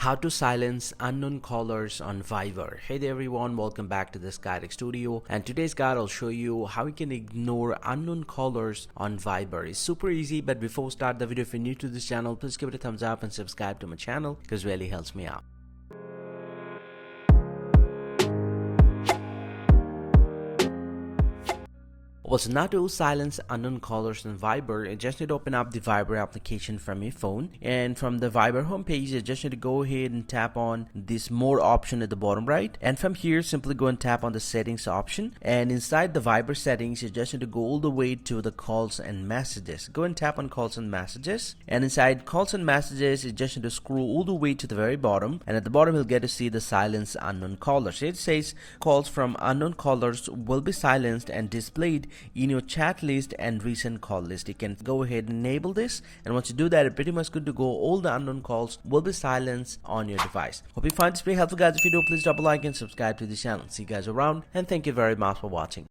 How to silence unknown callers on Viber. Hey there everyone, welcome back to this guide studio, and today's guide I'll show you how you can ignore unknown callers on Viber. It's super easy, but before we start the video, if you're new to this channel, please give it a thumbs up and subscribe to my channel because it really helps me out. Well, so now to silence unknown callers in Viber, you just need to open up the Viber application from your phone, and from the Viber homepage you just need to go ahead and tap on this more option at the bottom right, and from here simply go and tap on the settings option, and inside the Viber settings you just need to go all the way to the calls and messages. Go and tap on calls and messages, and inside calls and messages you just need to scroll all the way to the very bottom, and at the bottom you'll get to see the silence unknown callers. It says calls from unknown callers will be silenced and displayed in your chat list and recent call list. You can go ahead and enable this, and once you do that, it's pretty much good to go. All the unknown calls will be silenced on your device. Hope you find this very helpful, guys. If you do, please drop a like and subscribe to the channel. See you guys around, and thank you very much for watching.